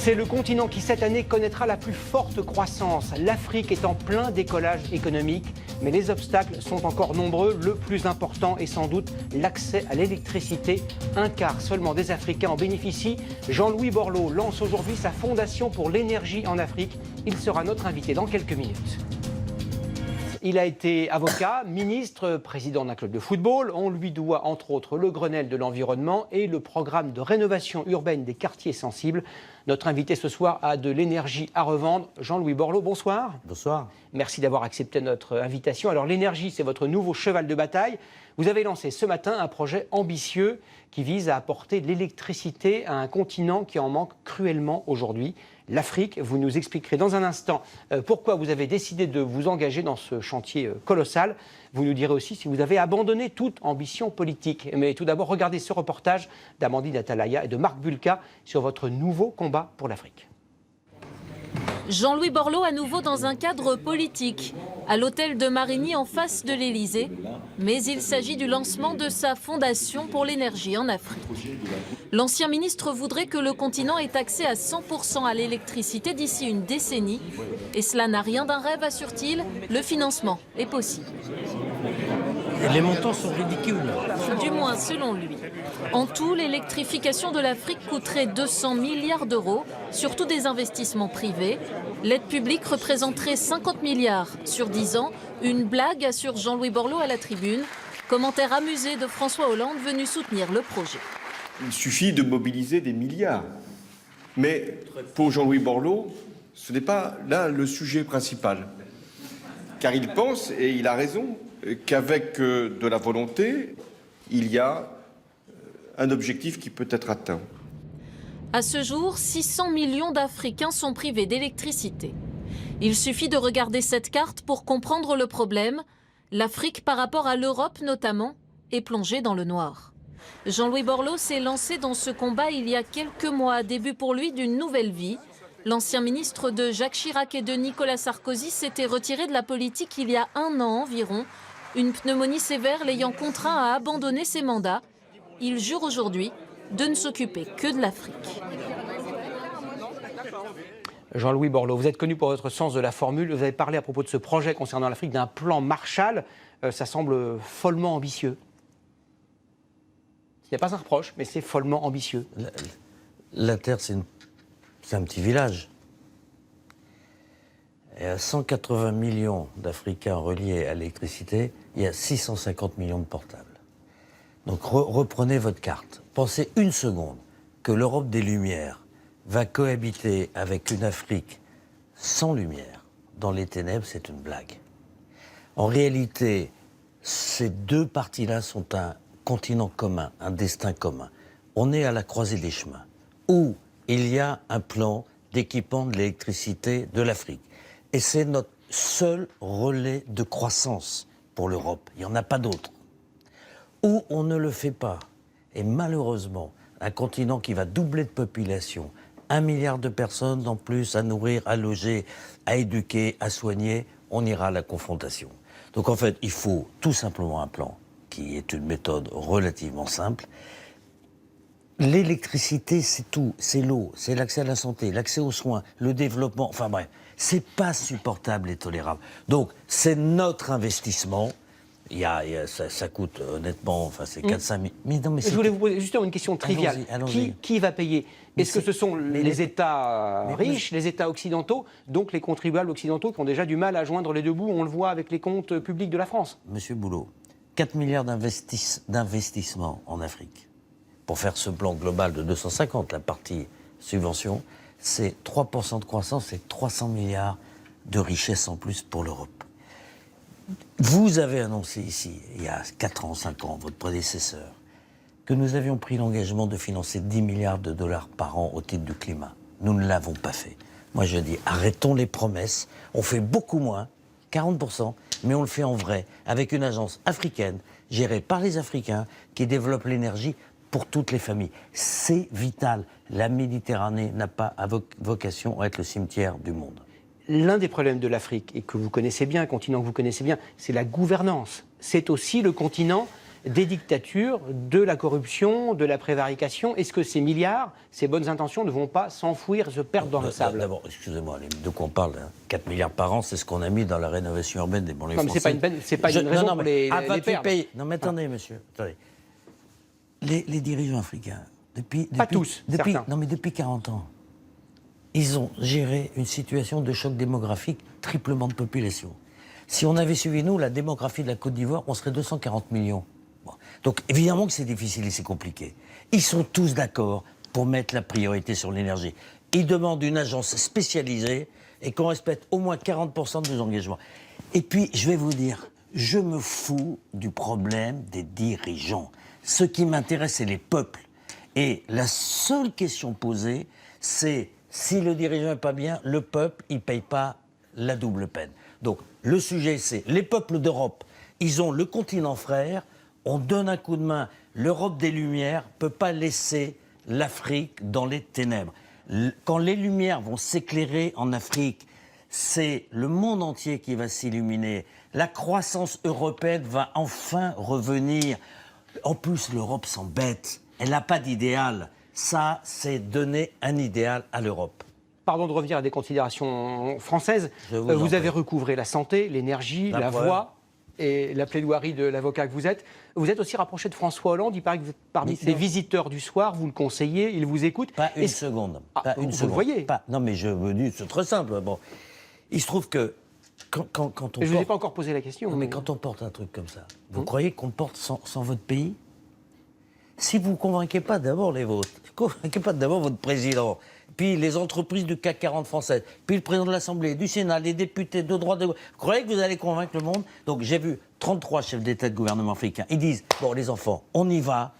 C'est le continent qui cette année connaîtra la plus forte croissance. L'Afrique est en plein décollage économique, mais les obstacles sont encore nombreux. Le plus important est sans doute l'accès à l'électricité. Un quart seulement des Africains en bénéficient. Jean-Louis Borloo lance aujourd'hui sa fondation pour l'énergie en Afrique. Il sera notre invité dans quelques minutes. Il a été avocat, ministre, président d'un club de football. On lui doit entre autres le Grenelle de l'environnement et le programme de rénovation urbaine des quartiers sensibles. Notre invité ce soir a de l'énergie à revendre. Jean-Louis Borloo, bonsoir. Bonsoir. Merci d'avoir accepté notre invitation. Alors l'énergie, c'est votre nouveau cheval de bataille. Vous avez lancé ce matin un projet ambitieux qui vise à apporter de l'électricité à un continent qui en manque cruellement aujourd'hui, l'Afrique. Vous nous expliquerez dans un instant pourquoi vous avez décidé de vous engager dans ce chantier colossal. Vous nous direz aussi si vous avez abandonné toute ambition politique. Mais tout d'abord, regardez ce reportage d'Amandine Atalaya et de Marc Bulka sur votre nouveau combat pour l'Afrique. Jean-Louis Borloo à nouveau dans un cadre politique, à l'hôtel de Marigny en face de l'Élysée. Mais il s'agit du lancement de sa fondation pour l'énergie en Afrique. L'ancien ministre voudrait que le continent ait accès à 100% à l'électricité d'ici une décennie. Et cela n'a rien d'un rêve, assure-t-il, le financement est possible. Les montants sont ridicules. Du moins selon lui. En tout, l'électrification de l'Afrique coûterait 200 milliards d'euros, surtout des investissements privés. L'aide publique représenterait 50 milliards sur 10 ans. Une blague, assure Jean-Louis Borloo à la tribune. Commentaire amusé de François Hollande venu soutenir le projet. Il suffit de mobiliser des milliards. Mais pour Jean-Louis Borloo, ce n'est pas là le sujet principal. Car il pense, et il a raison, qu'avec de la volonté, il y a un objectif qui peut être atteint. À ce jour, 600 millions d'Africains sont privés d'électricité. Il suffit de regarder cette carte pour comprendre le problème. L'Afrique, par rapport à l'Europe notamment, est plongée dans le noir. Jean-Louis Borloo s'est lancé dans ce combat il y a quelques mois, début pour lui d'une nouvelle vie. L'ancien ministre de Jacques Chirac et de Nicolas Sarkozy s'était retiré de la politique il y a un an environ, une pneumonie sévère l'ayant contraint à abandonner ses mandats. Il jure aujourd'hui de ne s'occuper que de l'Afrique. Jean-Louis Borloo, vous êtes connu pour votre sens de la formule. Vous avez parlé à propos de ce projet concernant l'Afrique d'un plan Marshall. Ça semble follement ambitieux. Ce n'est pas un reproche, mais c'est follement ambitieux. La Terre, c'est un petit village. Il y a 180 millions d'Africains reliés à l'électricité. Il y a 650 millions de portables. Donc reprenez votre carte. Pensez une seconde que l'Europe des Lumières va cohabiter avec une Afrique sans lumière. Dans les ténèbres, c'est une blague. En réalité, ces deux parties-là sont un continent commun, un destin commun. On est à la croisée des chemins, où il y a un plan d'équipement de l'électricité de l'Afrique. Et c'est notre seul relais de croissance pour l'Europe. Il n'y en a pas d'autre. Où on ne le fait pas. Et malheureusement, un continent qui va doubler de population, 1 milliard de personnes en plus à nourrir, à loger, à éduquer, à soigner, on ira à la confrontation. Donc en fait, il faut tout simplement un plan qui est une méthode relativement simple. L'électricité, c'est tout. C'est l'eau, c'est l'accès à la santé, l'accès aux soins, le développement. Enfin bref, c'est pas supportable et tolérable. Donc c'est notre investissement. Ça coûte honnêtement, enfin c'est 4-5 000. Mais non, mais je voulais vous poser justement une question triviale. Allons-y. Qui va payer? Est-ce que ce sont les États riches, les États occidentaux, donc les contribuables occidentaux qui ont déjà du mal à joindre les deux bouts? On le voit avec les comptes publics de la France. Monsieur Boulot, 4 milliards d'investissements en Afrique. Pour faire ce plan global de 250, la partie subvention, c'est 3% de croissance, c'est 300 milliards de richesse en plus pour l'Europe. Vous avez annoncé ici, il y a 4 ans, 5 ans, votre prédécesseur, que nous avions pris l'engagement de financer 10 milliards de dollars par an au titre du climat. Nous ne l'avons pas fait. Moi je dis, arrêtons les promesses, on fait beaucoup moins, 40%, mais on le fait en vrai, avec une agence africaine, gérée par les Africains, qui développe l'énergie pour toutes les familles. C'est vital. La Méditerranée n'a pas vocation à être le cimetière du monde. L'un des problèmes de l'Afrique, et que vous connaissez bien, un continent que vous connaissez bien, c'est la gouvernance. C'est aussi le continent des dictatures, de la corruption, de la prévarication. Est-ce que ces milliards, ces bonnes intentions ne vont pas s'enfouir, se perdre dans le sable? D'abord, excusez-moi, de quoi on parle, hein, 4 milliards par an, c'est ce qu'on a mis dans la rénovation urbaine des banlieues françaises. Non, mais c'est pas une raison pour les perdre. Pays. Non, mais attendez, monsieur. Attendez. Les dirigeants africains, pas tous, certains. Non, mais depuis 40 ans, ils ont géré une situation de choc démographique, triplement de population. Si on avait suivi, nous, la démographie de la Côte d'Ivoire, on serait 240 millions. Bon. Donc, évidemment que c'est difficile et c'est compliqué. Ils sont tous d'accord pour mettre la priorité sur l'énergie. Ils demandent une agence spécialisée et qu'on respecte au moins 40% de nos engagements. Et puis, je vais vous dire, je me fous du problème des dirigeants. Ce qui m'intéresse, c'est les peuples. Et la seule question posée, c'est si le dirigeant n'est pas bien, le peuple, il ne paye pas la double peine. Donc, le sujet, c'est les peuples d'Europe, ils ont le continent frère, on donne un coup de main. L'Europe des Lumières ne peut pas laisser l'Afrique dans les ténèbres. Quand les Lumières vont s'éclairer en Afrique, c'est le monde entier qui va s'illuminer. La croissance européenne va enfin revenir. En plus, l'Europe s'embête. Elle n'a pas d'idéal. Ça, c'est donner un idéal à l'Europe. Pardon de revenir à des considérations françaises. Vous avez recouvré la santé, l'énergie, la voix et la plaidoirie de l'avocat que vous êtes. Vous êtes aussi rapproché de François Hollande. Il paraît que vous êtes parmi les visiteurs du soir. Vous le conseillez, il vous écoute. Pas une seconde. Pas une vous seconde. le voyez. Non, mais je vous dis, c'est très simple. Bon. Il se trouve que quand on je ne vous ai pas encore posé la question. Non, mais quand on porte un truc comme ça, vous croyez qu'on le porte sans votre pays? Si vous ne convainquez pas d'abord les vôtres, convainquez pas d'abord votre président, puis les entreprises du CAC 40 françaises, puis le président de l'Assemblée, du Sénat, les députés de droite, vous croyez que vous allez convaincre le monde? Donc j'ai vu 33 chefs d'État de gouvernement africains. Ils disent, bon les enfants, on y va.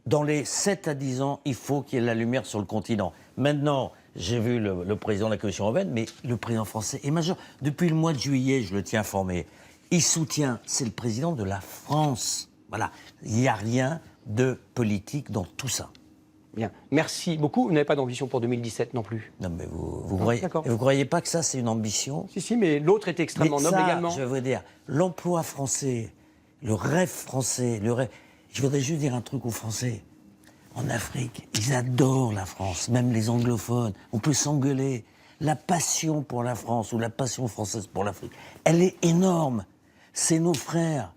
Dans les 7 à 10 ans, il faut qu'il y ait la lumière sur le continent. Maintenant, j'ai vu le président de la Commission européenne, mais le président français est majeur. Depuis le mois de juillet, je le tiens informé, il soutient, c'est le président de la France. Voilà, il n'y a rien de politique dans tout ça. Bien, merci beaucoup. Vous n'avez pas d'ambition pour 2017 non plus? Non, mais vous croyez pas que ça, c'est une ambition? Si, mais l'autre est extrêmement noble également. Je veux dire, l'emploi français, le rêve français, je voudrais juste dire un truc aux Français. En Afrique, ils adorent la France, même les anglophones. On peut s'engueuler. La passion pour la France ou la passion française pour l'Afrique, elle est énorme. C'est nos frères.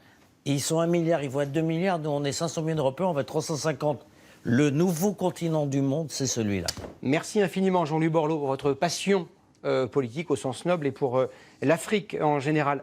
Ils sont 1 milliard, ils vont être 2 milliards. Nous, on est 500 millions d'Européens, on va être 350. Le nouveau continent du monde, c'est celui-là. Merci infiniment, Jean-Louis Borloo, pour votre passion politique au sens noble et pour l'Afrique en général.